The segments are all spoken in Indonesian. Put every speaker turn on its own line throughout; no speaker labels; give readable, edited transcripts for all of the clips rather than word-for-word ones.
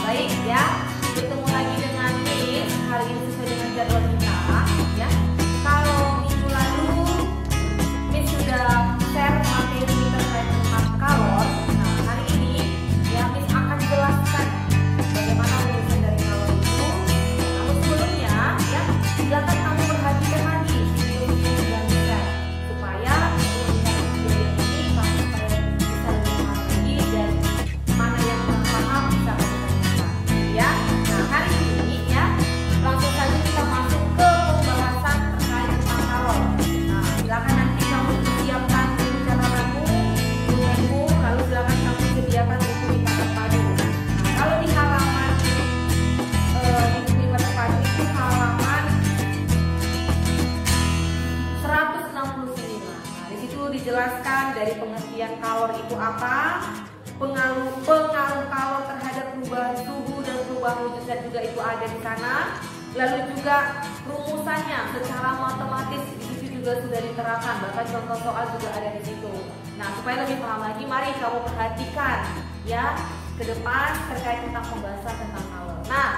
Baik ya, bertemu lagi dengan Miss. Hari ini sesuai dengan jadwal kita ya. Kalau minggu lalu Miss sudah share materi terkait tentang kalor. Nah, hari ini ya Miss akan jelaskan bagaimana urusan dari kalor itu. Namun sebelumnya ya, silakan kamu perhatikan lagi video yang di-share supaya video ini kamu supaya bisa lebih paham lagi dan mana yang kurang paham bisa kamu tanyakan ya. Nah, hari ini ya langsung saja kita masuk ke pembahasan terkait tentang kalor. Nah, silakan nanti kamu siapkan buku catatanmu, pulpenmu, lalu silakan kamu sediakan buku lipat padu. Nah, kalau di halaman di buku lipat padu itu halaman 169. Nah, di situ dijelaskan dari pengertian kalor itu apa, pengaruh kalor terhadap perubahan suhu dan perubahan wujud zat juga itu ada di sana. Lalu juga rumusannya secara matematis di situ juga sudah diterangkan, bahkan contoh soal juga ada di situ. Nah, supaya lebih paham lagi, mari kamu perhatikan ya ke depan terkait tentang pembahasan tentang kalor. Nah,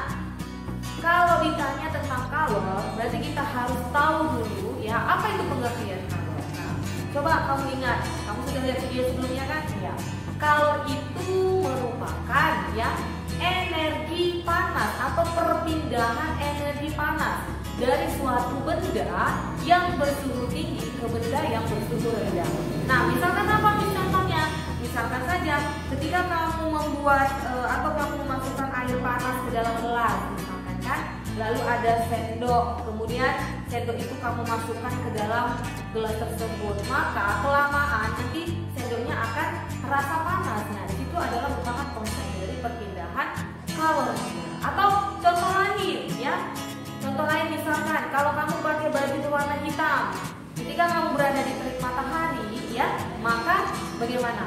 kalau ditanya tentang kalor, berarti kita harus tahu dulu ya apa itu pengertian kalor. Nah, coba kamu ingat, kamu sudah lihat video sebelumnya kan? Ya. Kalor itu merupakan ya energi panas atau perpindahan energi panas dari suatu benda yang bersuhu tinggi ke benda yang bersuhu rendah. Nah, misalkan apa contohnya? Misalkan saja ketika kamu membuat atau kamu memasukkan air panas ke dalam gelas, misalkan kan, lalu ada sendok, kemudian sendok itu kamu masukkan ke dalam gelas tersebut, maka kelamaan nanti sendoknya akan terasa panas. Nah, di situ adalah merupakan konsep dari perpindahan kalor. Atau contoh lain ya, contoh lain misalkan kalau kamu pakai baju berwarna hitam, ketika kamu berada di terik matahari ya, maka bagaimana?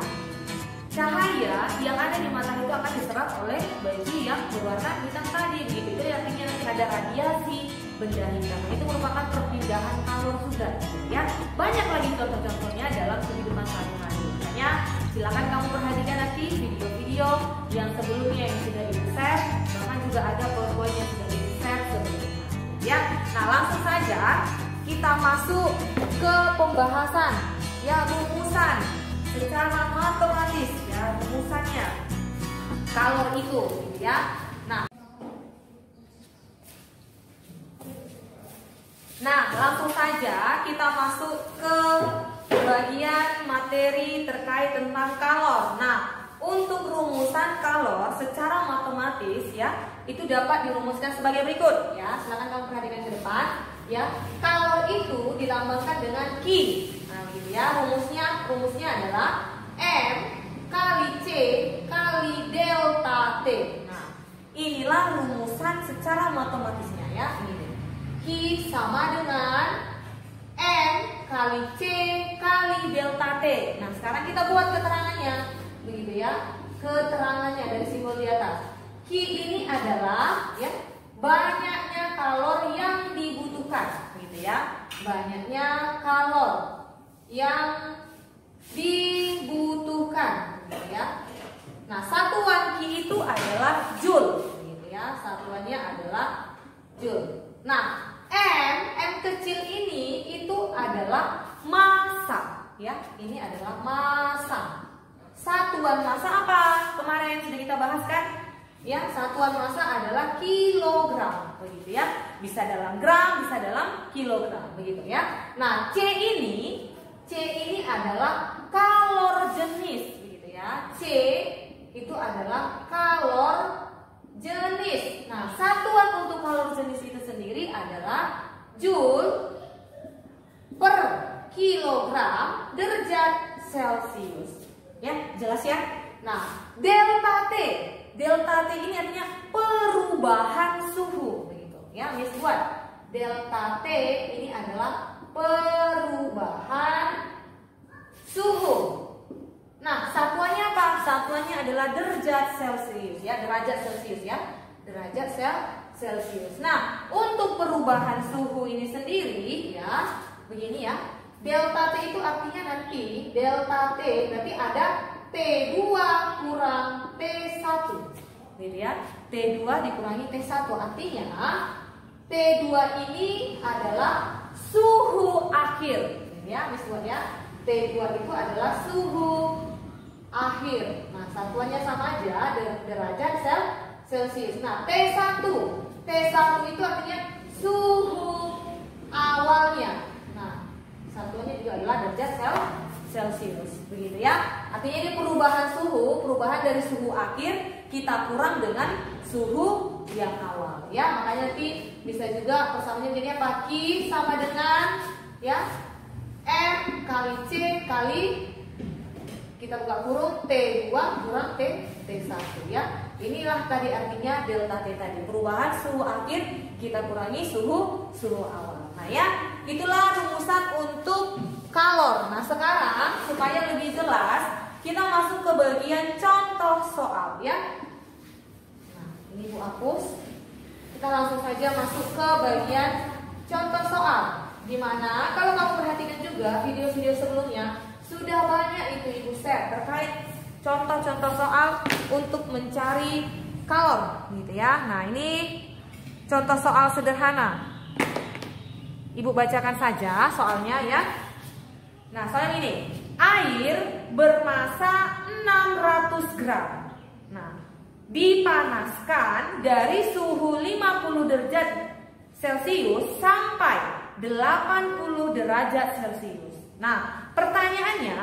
Cahaya yang ada di matahari itu akan diserap oleh baju yang berwarna hitam tadi. Begitu itu artinya nanti ada radiasi benda hitam. Itu merupakan perpindahan kalor juga ya. Banyak lagi contoh-contohnya dalam kehidupan sehari-hari. Makanya silakan kamu perhatikan nanti video-video yang sebelumnya yang sudah di-share, bahkan juga ada poin-poin yang sudah di-share sebelumnya ya. Nah, langsung saja kita masuk ke pembahasan ya, rumusan secara matematis ya, rumusannya kalor itu ya. Nah, langsung saja kita masuk ke bagian materi terkait tentang kalor. Nah, untuk rumusan kalor secara matematis ya, itu dapat dirumuskan sebagai berikut ya. Silakan kamu perhatikan ke depan ya. Kalor itu dilambangkan dengan Q. Nah, begitu ya. Rumusnya adalah M kali C kali delta T. Nah, inilah rumusan secara matematisnya ya. Ini Q sama dengan M kali C kali delta T. Nah, sekarang kita buat keterangannya. Begitu ya. Keterangannya dari simbol di atas. Q ini adalah ya, banyaknya kalor yang dibutuhkan, gitu ya. Banyaknya kalor yang dibutuhkan, gitu ya. Nah, satuan Q itu adalah joule, gitu ya. Satuannya adalah joule. Nah, M kecil ini itu adalah massa, ya. Ini adalah massa. Satuan massa apa? Kemarin sudah kita bahas kan? Ya, satuan massa adalah kilogram, begitu ya. Bisa dalam gram, bisa dalam kilogram, begitu ya. Nah, C ini adalah kalor jenis, begitu ya. C itu adalah kalor jenis. Nah, satuan untuk kalor jenis itu sendiri adalah joule per kilogram derajat Celcius. Ya, jelas ya? Nah, delta T ini artinya perubahan suhu, begitu ya. Miss buat delta T ini adalah perubahan suhu. Nah, satuannya apa? Satuannya adalah derajat Celcius ya, derajat Celcius ya. Derajat Celcius. Nah, untuk perubahan suhu ini sendiri ya, begini ya. Delta T itu artinya nanti delta T berarti ada T2 kurang T1. gitu ya. T2 dikurangi T1, artinya T2 ini adalah suhu akhir, gitu ya, Miss buat ya. T2 itu adalah suhu akhir. Nah, satuannya sama aja, derajat Celcius. Nah, T1 itu artinya suhu awalnya. Nah, satuannya juga adalah derajat Celcius, begitu ya. Artinya ini perubahan dari suhu akhir kita kurang dengan suhu yang awal, ya. Makanya nanti bisa juga persamaannya jadi apa? Q sama dengan ya M kali C kali kita buka kurung T2 kurang T1, ya. Inilah tadi artinya delta T tadi, perubahan suhu akhir kita kurangi suhu awal. Nah, ya, itulah rumusan untuk kalor. Nah, sekarang supaya lebih jelas kita masuk ke bagian contoh soal, ya. Nah, ini Bu hapus. Kita langsung saja masuk ke bagian contoh soal. Dimana kalau kamu perhatikan juga video-video sebelumnya sudah banyak itu Ibu share terkait contoh-contoh soal untuk mencari kalor, gitu ya. Nah, ini contoh soal sederhana. Ibu bacakan saja soalnya, ya. Nah, soalnya ini, air bermasa 600 gram. Nah, dipanaskan dari suhu 50 derajat Celcius sampai 80 derajat Celcius. Nah, pertanyaannya,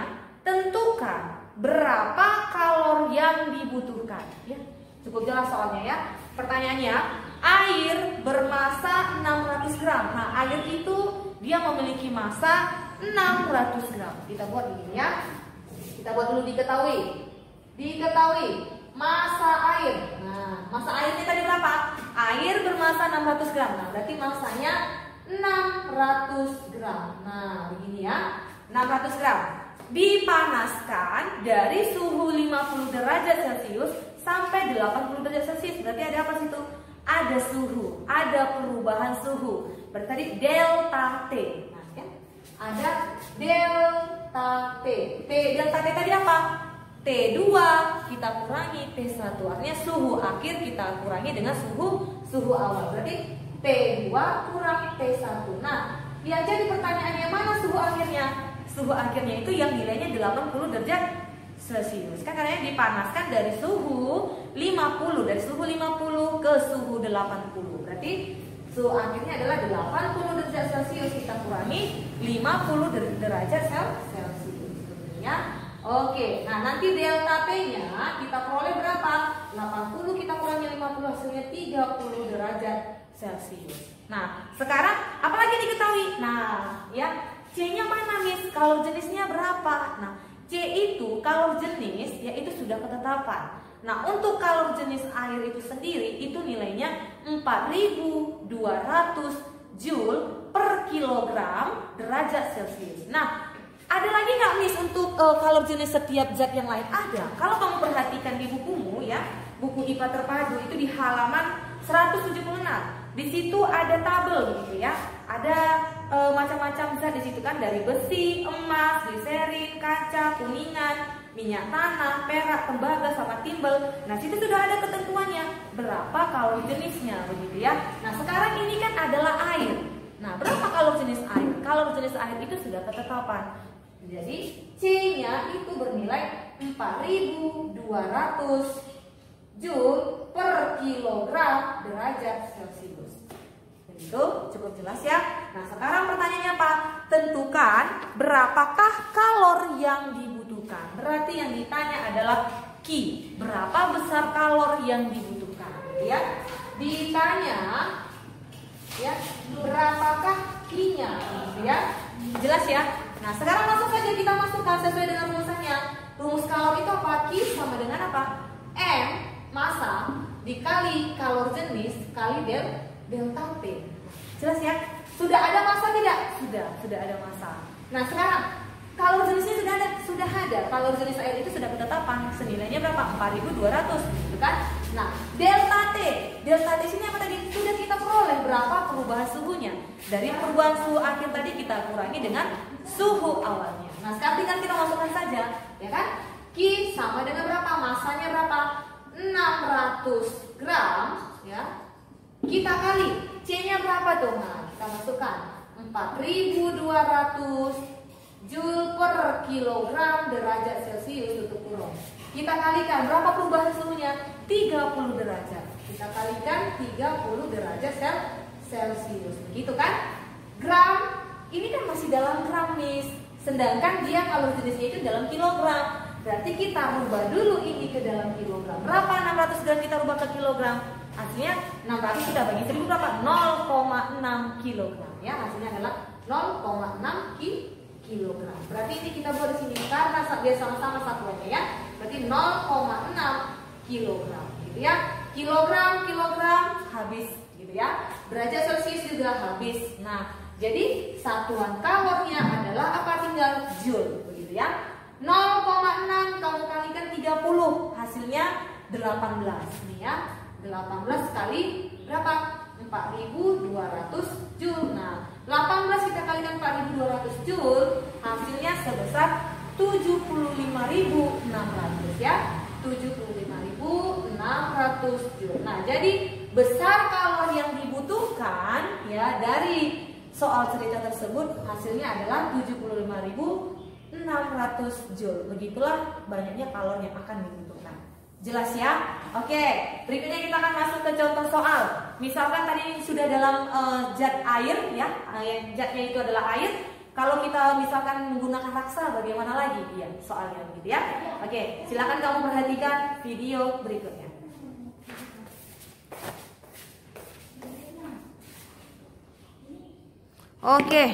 tentukan berapa kalor yang dibutuhkan, ya. Cukup jelas soalnya, ya. Pertanyaannya, air bermasa 600 gram. Nah, air itu dia memiliki massa 600 gram. Kita buat ini, ya. Kita buat dulu diketahui. Diketahui massa air. Nah, massa airnya tadi berapa? Air bermassa 600 gram. Nah, berarti massanya 600 gram. Nah, begini ya. 600 gram. Dipanaskan dari suhu 50 derajat Celcius sampai 80 derajat Celcius. Berarti ada apa situ? Ada suhu, ada perubahan suhu. Berarti tadi delta T. Nah, ya. Ada delta T. Delta T tadi apa? T2 kita kurangi T1. Artinya suhu akhir kita kurangi dengan suhu awal. Berarti T2 kurangi T1. Nah, yang jadi pertanyaannya mana suhu akhirnya? Suhu akhirnya itu yang nilainya 80 derajat Celcius. Kan katanya dipanaskan dari suhu 50, dari suhu 50 ke suhu 80. Berarti suhu akhirnya adalah 80 derajat Celcius, kita kurangi 50 derajat Celcius. Ya. Oke, nah nanti delta T-nya kita peroleh berapa? 80 kita kurangi 50, hasilnya 30 derajat Celcius. Nah, sekarang apalagi diketahui? Nah, ya, C-nya mana, Miss? Kalor jenisnya berapa? Nah, C itu kalor jenis yaitu sudah ketetapan. Nah, untuk kalor jenis air itu sendiri itu nilainya 4200 Joule per kilogram derajat Celcius. Nah, ada lagi nggak, Miss, untuk kalor jenis setiap zat yang lain? Ada. Kalau kamu perhatikan di bukumu, ya, buku IPA terpadu itu di halaman 176. Di situ ada tabel gitu, ya. Ada macam-macam zat di situ kan, dari besi, emas, gliserin, kaca, kuningan, minyak tanah, perak, tembaga, sama timbel. Nah, situ sudah ada ketentuannya berapa kalori jenisnya, begitu ya. Nah, sekarang ini kan adalah air. Nah, berapa kalori jenis air? Kalori jenis air itu sudah ketetapan. Jadi C-nya itu bernilai 4200 Joule per kilogram derajat Celcius. Itu cukup jelas, ya. Nah, sekarang pertanyaannya apa? Tentukan berapakah kalor yang dibutuhkan. Berarti yang ditanya adalah Q. Berapa besar kalor yang dibutuhkan, ya? Ditanya, ya, berapakah Q-nya, ya? Jelas, ya? Nah, sekarang langsung saja kita masukkan sesuai dengan rumusannya. Rumus kalor itu apa? Q sama dengan apa? M, massa, dikali kalor jenis, kali delta T. Jelas, ya? Sudah ada massa tidak? Sudah ada massa. Nah, sekarang kalor jenisnya sudah ada. Kalor jenis air itu sudah ketetapan. Senilainya berapa? 4200, gitu kan? Nah, delta T. Delta T sini apa tadi? Sudah kita peroleh berapa perubahan suhunya. Dari perubahan suhu akhir tadi kita kurangi dengan suhu awalnya. Nah, sekarang tinggal kita masukkan saja, ya kan? Q sama dengan berapa? Massanya berapa? 600 gram ya, kita kali C-nya berapa tuh? Nah, kita masukkan 4.200 Joule per kilogram derajat Celcius tutup kurung. Kita kalikan berapa perubahan suhunya? 30 derajat. Kita kalikan 30 derajat Celcius. Begitu kan? Gram, ini kan masih dalam gram, Miss. Sedangkan dia kalau jenisnya itu dalam kilogram. Berarti kita rubah dulu ini ke dalam kilogram. Berapa 600 gram kita rubah ke kilogram? Hasilnya 600 kita bagi 1000 berapa? 0,6 kilogram. Ya, hasilnya adalah 0,6 kilogram. Berarti ini kita buat di sini karena dia sama-sama satuannya ya. Berarti 0,6 kilogram gitu ya. Kilogram habis gitu ya. Derajat Celcius juga habis. Nah, jadi satuan kalornya adalah apa? Tinggal Joule begitu ya. 0,6 kalau kalikan 30 hasilnya 18 nih ya. 18 kali berapa? 4.200 Joule. Nah, 18 kita kalikan 4.200 Joule hasilnya sebesar 75.600 ya. 75.600 Joule. Nah, jadi besar kalori yang dibutuhkan ya dari soal cerita tersebut hasilnya adalah 75.600 Joule. Begitulah banyaknya kalori yang akan dibutuhkan. Jelas ya? Oke, berikutnya kita akan masuk ke contoh soal. Misalkan tadi sudah dalam zat air ya, yang zatnya itu adalah air. Kalau kita misalkan menggunakan raksa bagaimana lagi? Iya, soalnya gitu ya. Oke, silakan kamu perhatikan video berikutnya. Oke.